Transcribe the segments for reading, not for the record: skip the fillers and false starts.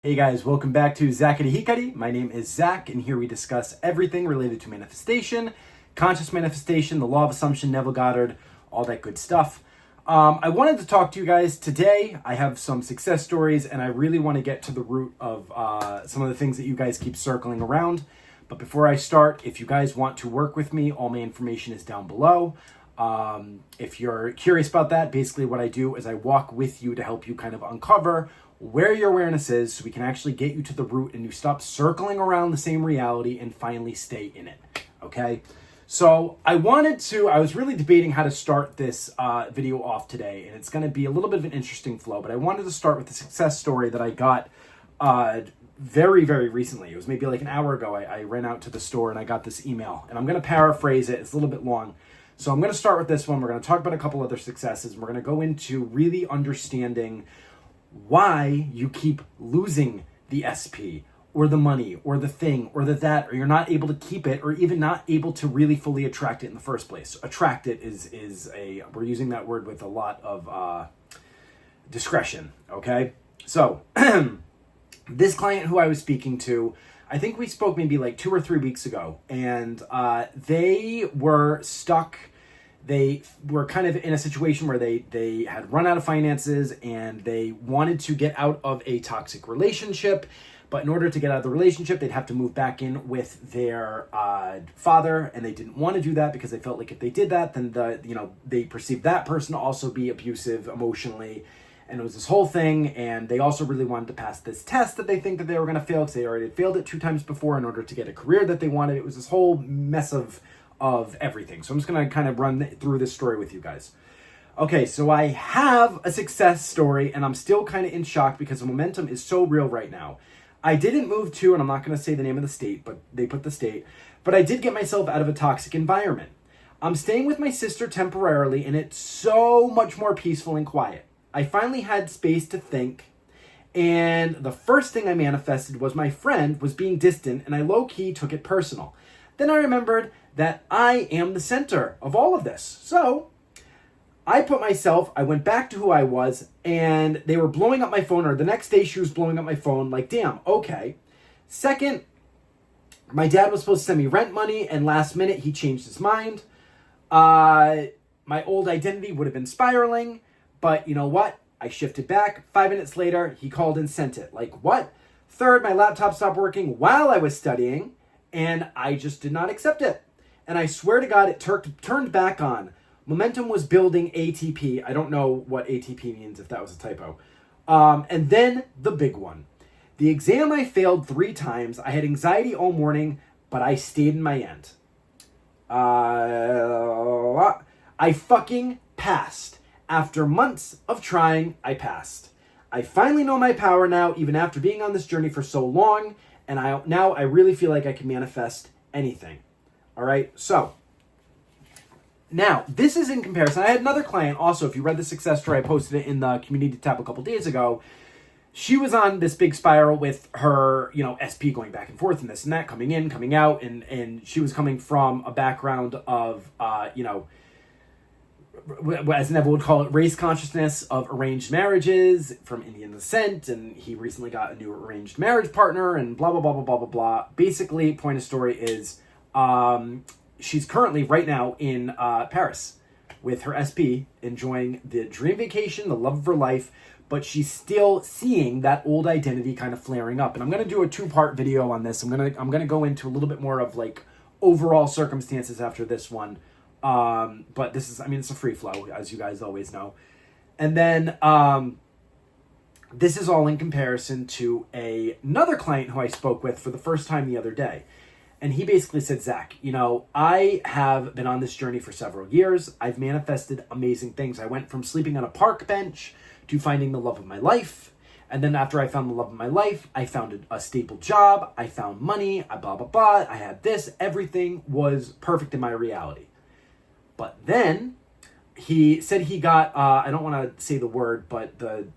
Hey guys, welcome back to Zakari Hikari. My name is Zach, and here we discuss everything related to manifestation, conscious manifestation, the law of assumption, Neville Goddard, all that good stuff. I wanted to talk to you guys today. I have some success stories, and I really want to get to the root of some of the things that you guys keep circling around. But before I start, if you guys want to work with me, all my information is down below. If you're curious about that, basically what I do is I walk with you to help you kind of uncover where your awareness is so we can actually get you to the root and you stop circling around the same reality and finally stay in it, okay? So I was really debating how to start this video off today, and it's going to be a little bit of an interesting flow, but I wanted to start with the success story that I got very, very recently. It was maybe like an hour ago. I ran out to the store and I got this email, and I'm going to paraphrase it. It's a little bit long. So I'm going to start with this one. We're going to talk about a couple other successes, and we're going to go into really understanding why you keep losing the SP or the money or the thing or that, or you're not able to keep it or even not able to really fully attract it in the first place. Attract it we're using that word with a lot of discretion, okay? So this client who I was speaking to, I think we spoke maybe like 2 or 3 weeks ago, and they were stuck. They were kind of in a situation where they had run out of finances and they wanted to get out of a toxic relationship. But in order to get out of the relationship, they'd have to move back in with their father. And they didn't want to do that because they felt like if they did that, then they perceived that person to also be abusive emotionally. And it was this whole thing. And they also really wanted to pass this test that they think that they were going to fail because they already had failed it 2 times before in order to get a career that they wanted. It was this whole mess of everything. So I'm just going to kind of run through this story with you guys. Okay, so I have a success story, and I'm still kind of in shock because the momentum is so real right now. I didn't move to, and I'm not going to say the name of the state, but they put the state, but I did get myself out of a toxic environment. I'm staying with my sister temporarily, and it's so much more peaceful and quiet. I finally had space to think, and the first thing I manifested was my friend was being distant, and I low-key took it personal. Then I remembered that I am the center of all of this. So I went back to who I was, and they were blowing up my phone, or the next day she was blowing up my phone, like, damn, okay. Second, my dad was supposed to send me rent money, and last minute he changed his mind. My old identity would have been spiraling, but you know what? I shifted back. 5 minutes later, he called and sent it. Like, what? Third, my laptop stopped working while I was studying, and I just did not accept it. And I swear to God, it turned back on. Momentum was building ATP. I don't know what ATP means, if that was a typo. And then the big one. The exam I failed 3 times. I had anxiety all morning, but I stayed in my end. I fucking passed. After months of trying, I passed. I finally know my power now, even after being on this journey for so long. And now I really feel like I can manifest anything. All right, so now this is in comparison. I had another client also. If you read the success story, I posted it in the community tab a couple days ago. She was on this big spiral with her, SP going back and forth and this and that, coming in, coming out, and she was coming from a background of, as Neville would call it, race consciousness, of arranged marriages from Indian descent, and he recently got a new arranged marriage partner, and blah blah blah blah blah blah blah. Basically, point of story is, she's currently right now in Paris with her SP, enjoying the dream vacation, the love of her life, but she's still seeing that old identity kind of flaring up. And I'm going to do a 2-part video on this. I'm going to go into a little bit more of like overall circumstances after this one. But this is, it's a free flow, as you guys always know. And then this is all in comparison to another client who I spoke with for the first time the other day. And he basically said, Zach, I have been on this journey for several years. I've manifested amazing things. I went from sleeping on a park bench to finding the love of my life. And then after I found the love of my life, I found a stable job. I found money. I blah, blah, blah. I had this. Everything was perfect in my reality. But then he said he got, I don't want to say the word, but the,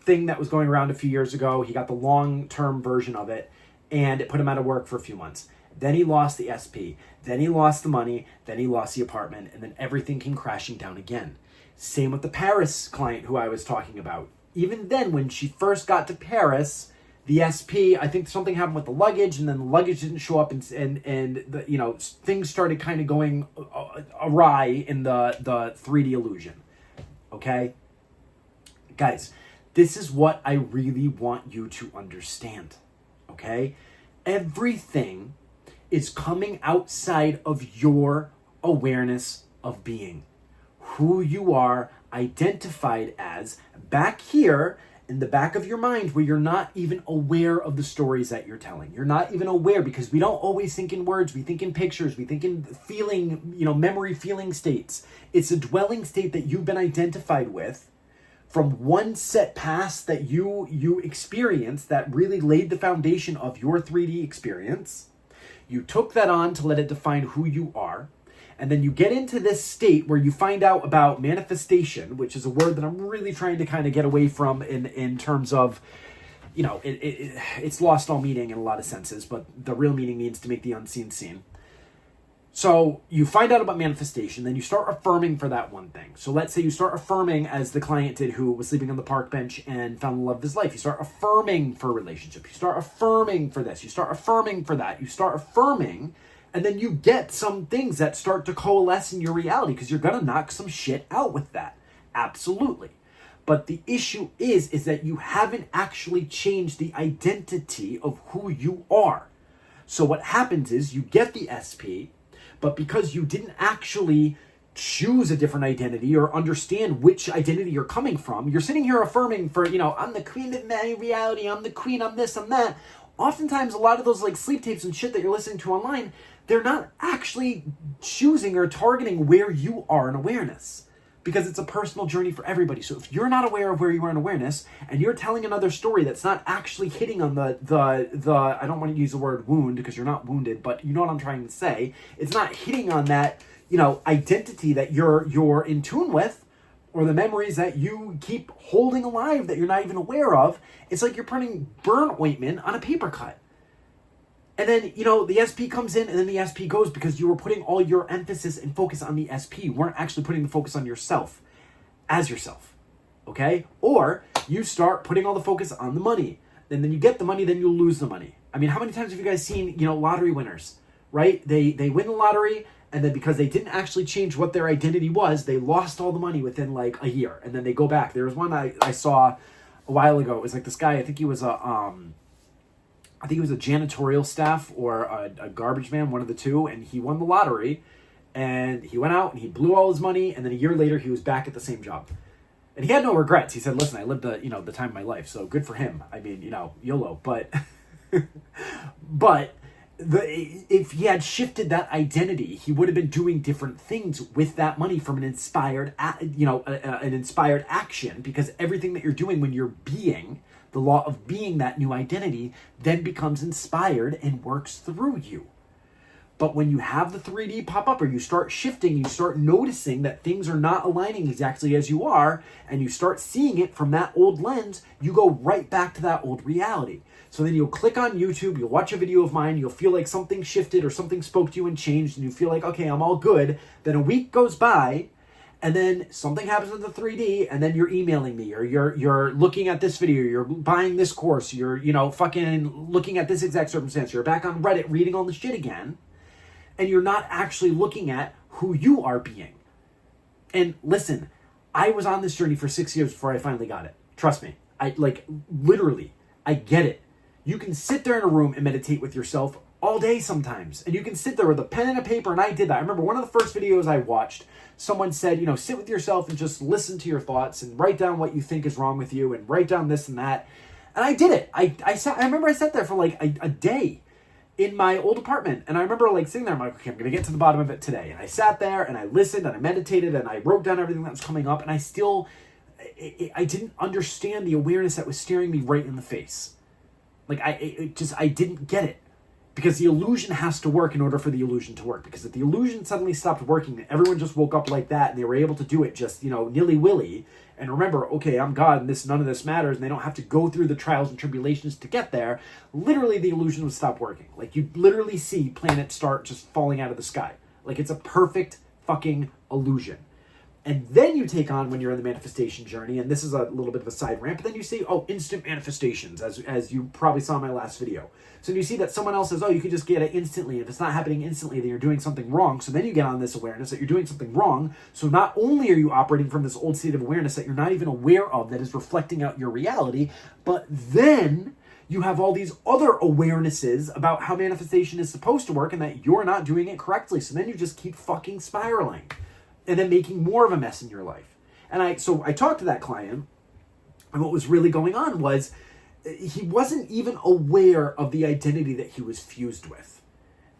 thing that was going around a few years ago, he got the long-term version of it. And it put him out of work for a few months. Then he lost the SP. Then he lost the money. Then he lost the apartment. And then everything came crashing down again. Same with the Paris client who I was talking about. even then, when she first got to Paris, the SP, I think something happened with the luggage, and then the luggage didn't show up, and the, you know, things started kind of going awry in the 3D illusion. Okay? Guys, this is what I really want you to understand. Okay? Everything is coming outside of your awareness of being. Who you are identified as back here in the back of your mind, where you're not even aware of the stories that you're telling. You're not even aware, because we don't always think in words. We think in pictures. We think in feeling, you know, memory feeling states. It's a dwelling state that you've been identified with from one set past that you experienced that really laid the foundation of your 3D experience. You took that on to let it define who you are. And then you get into this state where you find out about manifestation, which is a word that I'm really trying to kind of get away from in terms of, you know, it's lost all meaning in a lot of senses, but the real meaning means to make the unseen seen. So you find out about manifestation, then you start affirming for that one thing. So let's say you start affirming, as the client did who was sleeping on the park bench and found the love of his life. You start affirming for a relationship. You start affirming for this. You start affirming for that. You start affirming. And then you get some things that start to coalesce in your reality, because you're going to knock some shit out with that. Absolutely. But the issue is that you haven't actually changed the identity of who you are. So what happens is you get the SP, but because you didn't actually choose a different identity or understand which identity you're coming from, you're sitting here affirming for, you know, I'm the queen of my reality, I'm the queen, I'm this, I'm that. Oftentimes, a lot of those like sleep tapes and shit that you're listening to online, they're not actually choosing or targeting where you are in awareness, because it's a personal journey for everybody. So if you're not aware of where you are in awareness, and you're telling another story that's not actually hitting on the I don't want to use the word wound, because you're not wounded, but you know what I'm trying to say. It's not hitting on that, you know, identity that you're in tune with, or the memories that you keep holding alive that you're not even aware of. It's like you're putting burn ointment on a paper cut. And then, you know, the SP comes in and then the SP goes, because you were putting all your emphasis and focus on the SP. You weren't actually putting the focus on yourself as yourself, okay? Or you start putting all the focus on the money. And then you get the money, then you'll lose the money. I mean, how many times have you guys seen, you know, lottery winners, right? They win the lottery, and then because they didn't actually change what their identity was, they lost all the money within like a year. And then they go back. There was one I saw a while ago. It was like this guy, I think he was a janitorial staff or a garbage man, one of the two, and he won the lottery, and he went out and he blew all his money, and then a year later he was back at the same job. And he had no regrets. He said, listen, I lived the time of my life, so good for him. I mean, you know, YOLO. But if he had shifted that identity, he would have been doing different things with that money from an inspired action, because everything that you're doing when you're being, the law of being that new identity, then becomes inspired and works through you. But when you have the 3D pop up, or you start shifting, you start noticing that things are not aligning exactly as you are, and you start seeing it from that old lens, you go right back to that old reality. So then you'll click on YouTube, you'll watch a video of mine, you'll feel like something shifted or something spoke to you and changed, and you feel like, okay, I'm all good. Then a week goes by, and then something happens with the 3D, and then you're emailing me, or you're looking at this video, you're buying this course, you're, you know, fucking looking at this exact circumstance, you're back on Reddit reading all the shit again, and you're not actually looking at who you are being. And listen, I was on this journey for 6 years before I finally got it. Trust me. I get it. You can sit there in a room and meditate with yourself all day sometimes. And you can sit there with a pen and a paper, and I did that. I remember one of the first videos I watched, someone said, you know, sit with yourself and just listen to your thoughts and write down what you think is wrong with you and write down this and that. And I did it. I remember I sat there for like a day in my old apartment. And I remember like sitting there, I'm like, okay, I'm going to get to the bottom of it today. And I sat there and I listened and I meditated and I wrote down everything that was coming up. And I didn't understand the awareness that was staring me right in the face. Like I didn't get it. Because the illusion has to work in order for the illusion to work. Because if the illusion suddenly stopped working, everyone just woke up like that and they were able to do it just, you know, nilly-willy. And remember, okay, I'm God and none of this matters, and they don't have to go through the trials and tribulations to get there. Literally, the illusion would stop working. Like, you literally see planets start just falling out of the sky. Like, it's a perfect fucking illusion. And then you take on when you're in the manifestation journey, and this is a little bit of a side rant, but then you see, oh, instant manifestations, as you probably saw in my last video. So you see that someone else says, oh, you can just get it instantly. If it's not happening instantly, then you're doing something wrong. So then you get on this awareness that you're doing something wrong. So not only are you operating from this old state of awareness that you're not even aware of, that is reflecting out your reality, but then you have all these other awarenesses about how manifestation is supposed to work and that you're not doing it correctly. So then you just keep fucking spiraling and then making more of a mess in your life. And I talked to that client, and what was really going on was he wasn't even aware of the identity that he was fused with.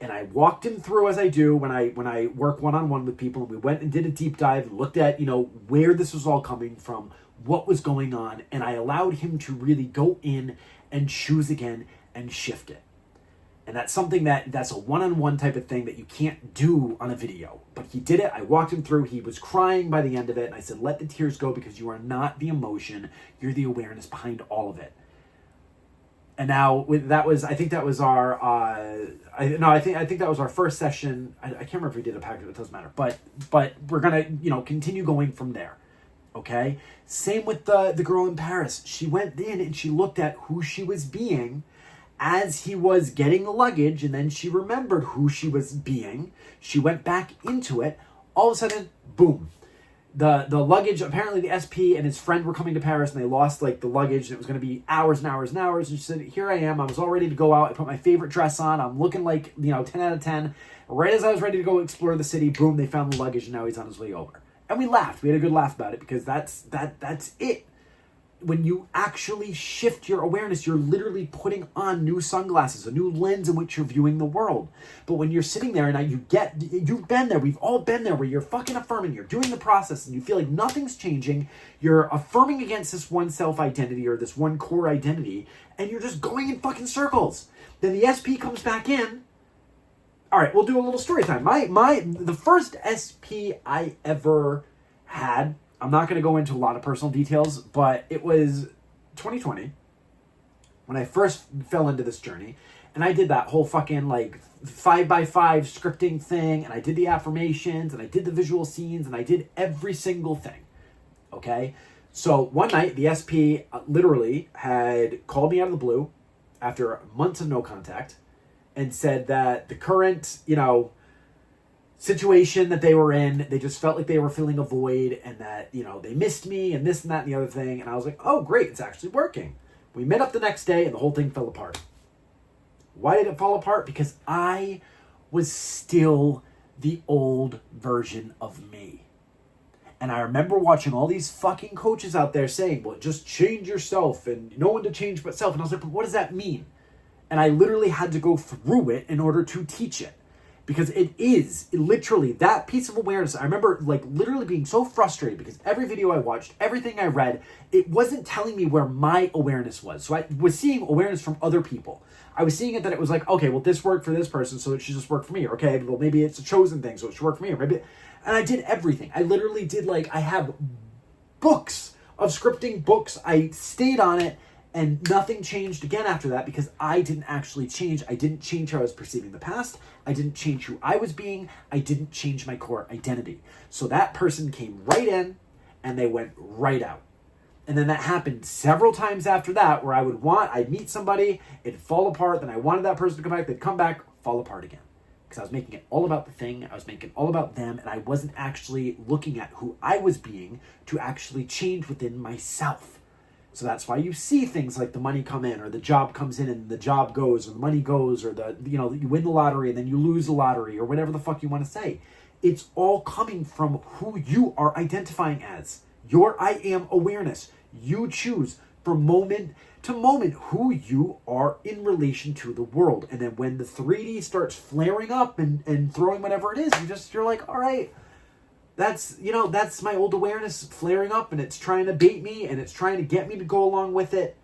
And I walked him through, as I do when I work one-on-one with people, and we went and did a deep dive and looked at, where this was all coming from, what was going on, and I allowed him to really go in and choose again and shift it. And that's something that's a one-on-one type of thing that you can't do on a video. But he did it. I walked him through. He was crying by the end of it. And I said, let the tears go, because you are not the emotion. You're the awareness behind all of it. And now I think that was our first session. I can't remember if we did a package. It doesn't matter. But we're going to, continue going from there. Okay. Same with the girl in Paris. She went in and she looked at who she was being as he was getting the luggage, and then she remembered who she was being. She went back into it. All of a sudden, boom. The luggage, apparently the SP and his friend were coming to Paris, and they lost the luggage, and it was going to be hours and hours and hours. And she said, here I am. I was all ready to go out. I put my favorite dress on. I'm looking 10 out of 10. Right as I was ready to go explore the city, boom, they found the luggage, and now he's on his way over. And we laughed. We had a good laugh about it, because that's it. When you actually shift your awareness, you're literally putting on new sunglasses, a new lens in which you're viewing the world. But when you're sitting there and you've been there, we've all been there, where you're fucking affirming, you're doing the process and you feel like nothing's changing, you're affirming against this one self-identity or this one core identity, and you're just going in fucking circles. Then the SP comes back in. All right, we'll do a little story time. The first SP I ever had, I'm not going to go into a lot of personal details, but it was 2020 when I first fell into this journey, and I did that whole fucking 5x5 scripting thing, and I did the affirmations, and I did the visual scenes, and I did every single thing. Okay? So one night, the SP literally had called me out of the blue after months of no contact and said that the current, situation that they were in, they just felt like they were filling a void, and that, they missed me and this and that and the other thing. And I was like, oh, great, it's actually working. We met up the next day and the whole thing fell apart. Why did it fall apart? Because I was still the old version of me. And I remember watching all these fucking coaches out there saying, well, just change yourself and no one to change but self. And I was like, but what does that mean? And I literally had to go through it in order to teach it. Because literally that piece of awareness. I remember literally being so frustrated because every video I watched, everything I read, it wasn't telling me where my awareness was. So I was seeing awareness from other people. I was seeing it that it was okay, well, this worked for this person, so it should just work for me. Or, okay, well, maybe it's a chosen thing, so it should work for me. Or maybe, and I did everything. I literally did I have books of scripting books. I stayed on it. And nothing changed again after that, because I didn't actually change. I didn't change how I was perceiving the past. I didn't change who I was being. I didn't change my core identity. So that person came right in and they went right out. And then that happened several times after that, where I'd meet somebody, it'd fall apart. Then I wanted that person to come back. They'd come back, fall apart again. Because I was making it all about the thing. I was making it all about them. And I wasn't actually looking at who I was being to actually change within myself. So that's why you see things like the money come in, or the job comes in and the job goes, or the money goes, or you win the lottery and then you lose the lottery, or whatever the fuck you want to say. It's all coming from who you are identifying as. Your I am awareness. You choose from moment to moment who you are in relation to the world. And then when the 3D starts flaring up and throwing whatever it is, you're like, all right, that's my old awareness flaring up, and it's trying to bait me, and it's trying to get me to go along with it.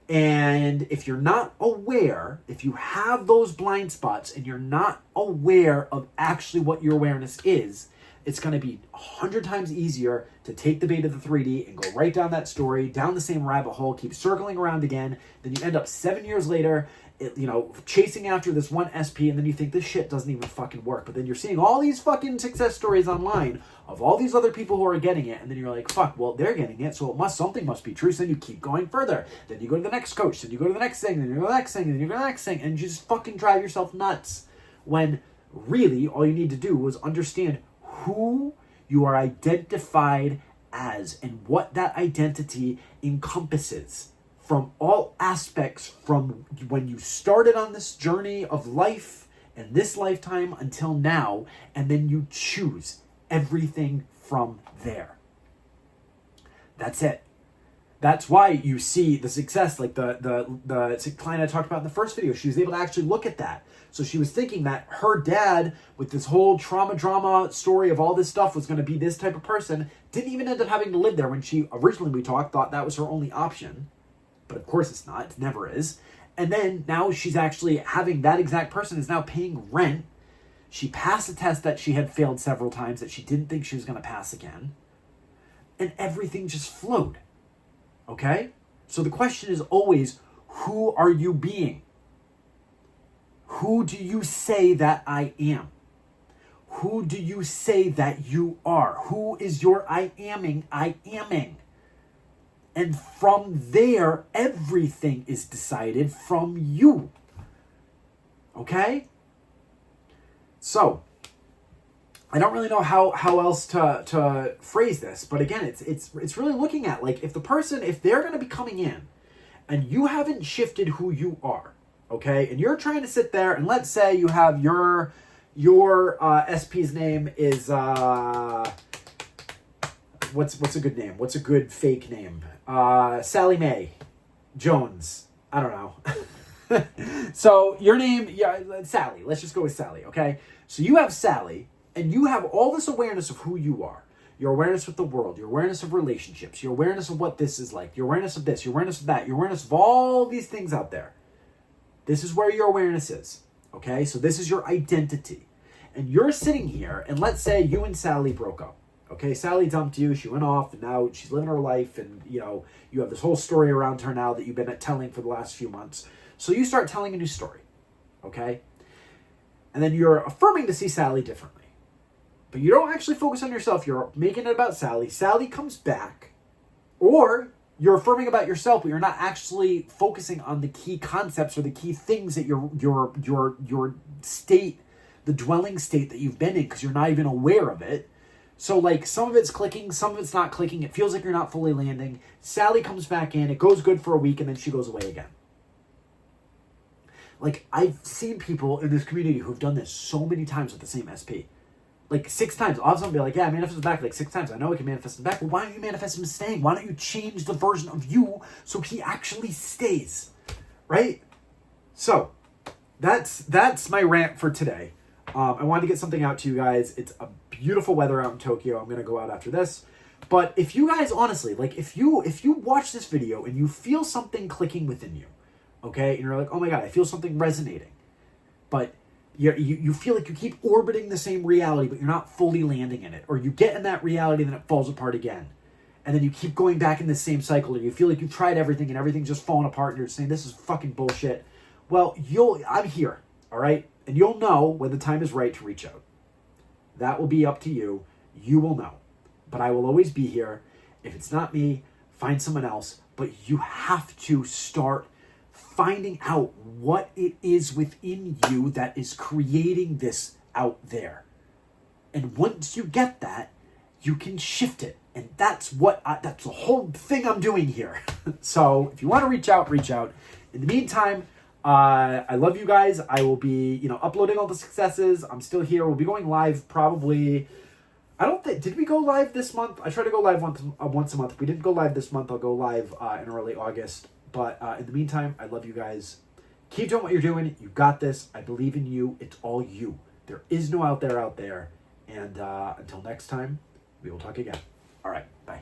And if you're not aware, if you have those blind spots and you're not aware of actually what your awareness is, it's going to be 100 times easier to take the bait of the 3D and go right down that story, down the same rabbit hole, keep circling around again. Then you end up 7 years later, chasing after this one SP, and then you think this shit doesn't even fucking work. But then you're seeing all these fucking success stories online of all these other people who are getting it, and then you're like, fuck, well, they're getting it, so something must be true. So then you keep going further. Then you go to the next coach, then you go to the next thing, then you go to the next thing, then you go to the next thing, and you just fucking drive yourself nuts. When really all you need to do is understand who you are identified as and what that identity encompasses from all aspects, from when you started on this journey of life and this lifetime until now, and then you choose everything from there. That's it. That's why you see the success, like the client I talked about in the first video. She was able to actually look at that. So she was thinking that her dad, with this whole trauma drama story of all this stuff, was going to be this type of person. Didn't even end up having to live there when she originally, we talked, thought that was her only option. But of course it's not. It never is. And then now she's actually having that exact person is now paying rent. She passed a test that she had failed several times that she didn't think she was going to pass again. And everything just flowed. Okay? So the question is always, who are you being? Who do you say that I am? Who do you say that you are? Who is your I aming? And from there, everything is decided from you. Okay? So, I don't really know how else to phrase this, but again, it's really looking at, like, if they're going to be coming in and you haven't shifted who you are, okay, and you're trying to sit there, and let's say you have your SP's name is what's a good name? What's a good fake name? Sally Mae Jones. I don't know. So your name, Sally. Let's just go with Sally, okay? So you have Sally, and you have all this awareness of who you are. Your awareness of the world, your awareness of relationships, your awareness of what this is like, your awareness of this, your awareness of that, your awareness of all these things out there. This is where your awareness is, okay? So this is your identity. And you're sitting here, and let's say you and Sally broke up, okay? Sally dumped you, she went off, and now she's living her life, and, you have this whole story around her now that you've been telling for the last few months. So you start telling a new story, okay? And then you're affirming to see Sally differently. But you don't actually focus on yourself. You're making it about Sally. Sally comes back. Or you're affirming about yourself, but you're not actually focusing on the key concepts or the key things that your state, the dwelling state that you've been in, because you're not even aware of it. So, like, some of it's clicking, some of it's not clicking. It feels like you're not fully landing. Sally comes back in. It goes good for a week, and then she goes away again. Like, I've seen people in this community who've done this so many times with the same SP. Like 6 times. I'll have someone be like, yeah, I manifested back like 6 times. I know I can manifest him back. Well, why don't you manifest him staying? Why don't you change the version of you so he actually stays? Right? So, that's my rant for today. I wanted to get something out to you guys. It's a beautiful weather out in Tokyo. I'm going to go out after this. But if you guys, honestly, like, if you watch this video and you feel something clicking within you, okay, and you're like, oh my God, I feel something resonating, but you feel like you keep orbiting the same reality, but you're not fully landing in it. Or you get in that reality and then it falls apart again. And then you keep going back in the same cycle, or you feel like you've tried everything and everything's just falling apart and you're saying, this is fucking bullshit. Well, I'm here, all right? And you'll know when the time is right to reach out. That will be up to you. You will know. But I will always be here. If it's not me, find someone else. But you have to start finding out what it is within you that is creating this out there. And once you get that, you can shift it. And that's that's the whole thing I'm doing here. So if you want to reach out, reach out. In the meantime, I love you guys. I will be, uploading all the successes. I'm still here. We'll be going live probably. Did we go live this month? I try to go live once a month. If we didn't go live this month, I'll go live in early August. But in the meantime, I love you guys. Keep doing what you're doing. You got this. I believe in you. It's all you. There is no out there. And until next time, we will talk again. All right. Bye.